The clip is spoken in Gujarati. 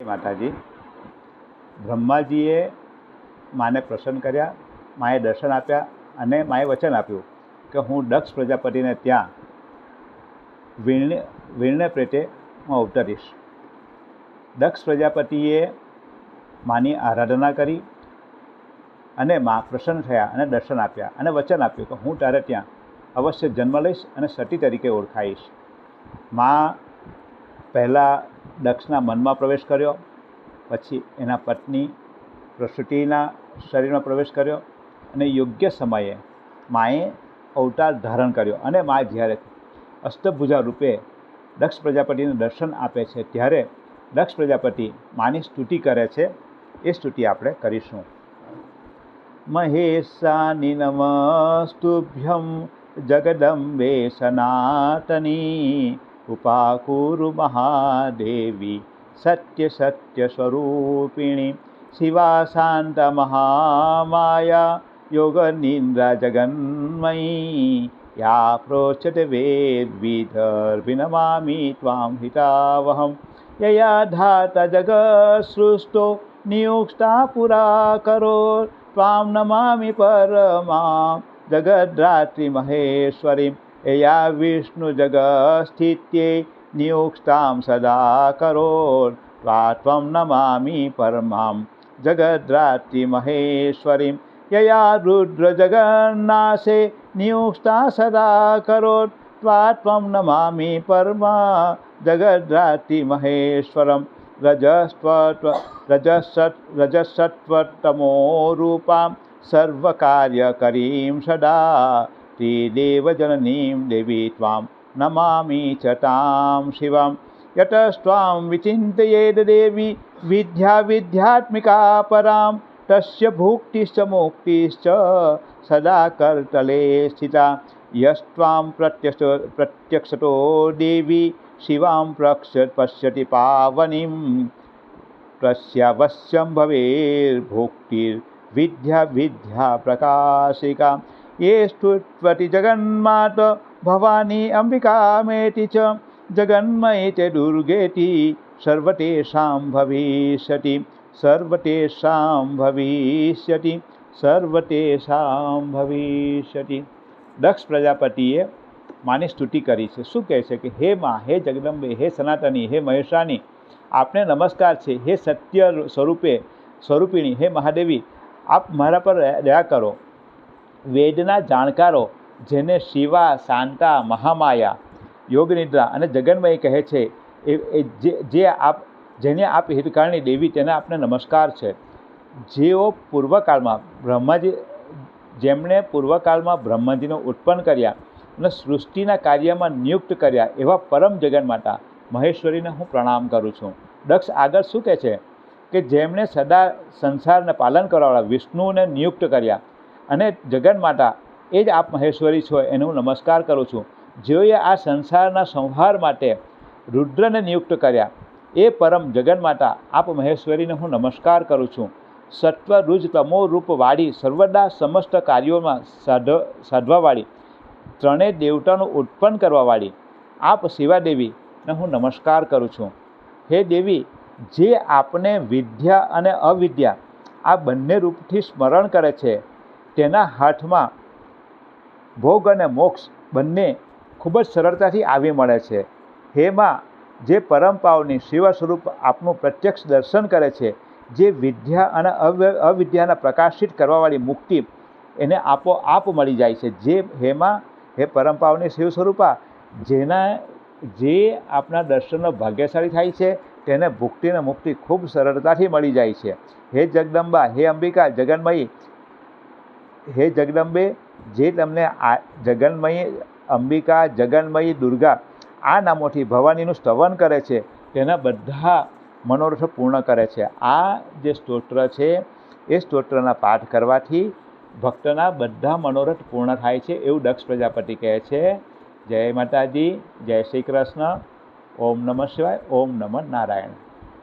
માતાજી, બ્રહ્માજીએ માને પ્રસન્ન કર્યા, માએ દર્શન આપ્યા અને માએ વચન આપ્યું કે હું દક્ષ પ્રજાપતિને ત્યાં વીણને પ્રેતે હું અવતરીશ. દક્ષ પ્રજાપતિએ માની આરાધના કરી અને મા પ્રસન્ન થયા અને દર્શન આપ્યા અને વચન આપ્યું કે હું તારે ત્યાં અવશ્ય જન્મ લઈશ અને સતી તરીકે ઓળખાઈશ. મા પહેલાં દક્ષના મનમાં પ્રવેશ કર્યો, પછી એના પત્ની પ્રસૂતિના શરીરમાં પ્રવેશ કર્યો અને યોગ્ય સમયે માએ અવતાર ધારણ કર્યો. અને મા જ્યારે અષ્ટભુજા રૂપે દક્ષ પ્રજાપતિને દર્શન આપે છે ત્યારે દક્ષ પ્રજાપતિ માની સ્તુતિ કરે છે. એ સ્તુતિ આપણે કરીશું. મહેશાની નમસ્તુભ્યં જગદંબે સનાતની ઉપાકુરુ મહાદેવી સત્ય સત્ય સ્વરૂપિણી શિવા શાંત મહામાયા યોગ નિદ્રા જગન્મયી યા પ્રોચ્યતે વેદ વિદર્ભિનમામિ ત્વામ હિતાવહમ યયા ધાતા જગત સૃષ્ટો નિયુક્તા પુરા કરો ત્વામ નમામિ પરમામ જગદ્ધાત્રી મહેશ્વરીમ યયા વિષ્ણુ જગસ્થિત્યે નિયુક્તામ સદા કરો ત્વામ નમામિ પરમામ જગદ્ધાત્રી મહેશ્વરીમ યયા રુદ્ર જગન્નાશે નિયુક્તા સદા કરો ત્વામ નમામિ પરમા જગદ્ધાત્રી મહેશ્વરમ રજસત્વતમો રૂપામ સર્વકાર્યકરીમ સદા ત્રિદેવજનનીમ દેવી ત્વામ નમામિ ચ તામ શિવામ યતસ્ત્વામ વિચિંતયેદ દેવી વિદ્યા વિદ્યાત્મિકા પરામ તસ્ય ભુક્તિશ્ચ મુક્તિશ્ચ સદા કરતલે સ્થિતા યસ્ત્વામ પ્રત્યક્ષતો દેવી શિવામ પશ્યતિ પાવનીમ તસ્યાવશ્યમ ભવેર્ભુક્તિર વિદ્યા વિદ્યા પ્રકાશિકા ये स्तुत्वति जगन्मात भवानी अंबिका मेति च जगन्मयी ते दुर्गेति सर्वतेषां भविष्यति सर्वतेषां भविष्यति सर्वतेषां भविष्यति. દક્ષ પ્રજાપતિએ માની સ્તુતિ કરી છે. શું કહે છે કે હે મા, હે જગદંબે, હે સનાતની, હે મહેશાની, આપને નમસ્કાર છે. હે સત્ય સ્વરૂપિણી, હે મહાદેવી, આપ મારા પર દયા કરો. વેદના જાણકારો જેને શિવા, શાંતા, મહામાયા, યોગનિદ્રા અને જગન્મયી કહે છે, જેને આપ હિતકારણી દેવી, તેને આપને નમસ્કાર છે. જેઓ પૂર્વકાળમાં જેમણે પૂર્વકાળમાં બ્રહ્માજીને ઉત્પન્ન કર્યા અને સૃષ્ટિના કાર્યમાં નિયુક્ત કર્યા એવા પરમ જગન્માતા મહેશ્વરીને હું પ્રણામ કરું છું. દક્ષ આગળ શું કહે છે કે જેમણે સદા સંસારને પાલન કરવાવાળા વિષ્ણુને નિયુક્ત કર્યા અને જગન્માતા એ જ આપ મહેશ્વરી છો, એને હું નમસ્કાર કરું છું. જેઓએ આ સંસારના સંહાર માટે રુદ્રને નિયુક્ત કર્યા એ પરમ જગન્માતા આપ મહેશ્વરીને હું નમસ્કાર કરું છું. સત્વ રુજ તમો રૂપવાળી, સર્વદા સમસ્ત કાર્યોમાં સાધવાવાળી, ત્રણેય દેવતાનું ઉત્પન્ન કરવાવાળી આપ શિવાદેવીને હું નમસ્કાર કરું છું. હે દેવી, જે આપને વિદ્યા અને અવિદ્યા આ બંને રૂપથી સ્મરણ કરે છે તેના હાથમાં ભોગ અને મોક્ષ બંને ખૂબ જ સરળતાથી આવી મળે છે. હે માં, જે પરમ પાવની શિવ સ્વરૂપ આપનું પ્રત્યક્ષ દર્શન કરે છે, જે વિદ્યા અને અવિદ્યાના પ્રકાશિત કરવાવાળી મુક્તિ એને આપોઆપ મળી જાય છે. જે હેમાં, હે પરમ પાવની શિવ સ્વરૂપા, જે આપના દર્શનનો ભાગ્યશાળી થાય છે તેને ભુક્તિ અને મુક્તિ ખૂબ સરળતાથી મળી જાય છે. હે જગદંબા, હે અંબિકા, જગન્મયી, હે જગદંબે, જે તમને જગન્મયી અંબિકા, જગન્મયી દુર્ગા આ નામોથી ભવાનીનું સ્તવન કરે છે તેના બધા મનોરથ પૂર્ણ કરે છે. આ જે સ્તોત્ર છે એ સ્તોત્રના પાઠ કરવાથી ભક્તના બધા મનોરથ પૂર્ણ થાય છે એવું દક્ષ પ્રજાપતિ કહે છે. જય માતાજી, જય શ્રી કૃષ્ણ. ઓમ નમઃ શિવાય. ઓમ નમઃ નારાયણ.